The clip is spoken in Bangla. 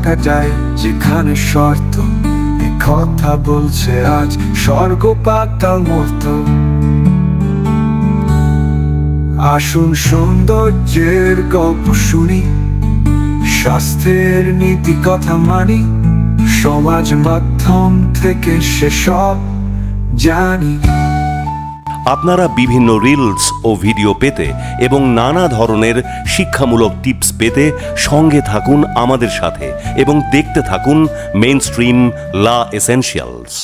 থাকা যায় যেখানে শর্ত, এ কথা বলছে আজ স্বর্গ পাতাল মতো। আসুন সৌন্দর্যের গল্প শুনি, স্বাস্থ্যের নীতি কথা মানি, সমাজ মাধ্যম থেকে সেসব জানি। আপনারা বিভিন্ন রিলস ও ভিডিও পেতে এবং নানা ধরনের শিক্ষামূলক টিপস পেতে সঙ্গে থাকুন আমাদের সাথে এবং দেখতে থাকুন মেইনস্ট্রিম লা এসেনশিয়ালস।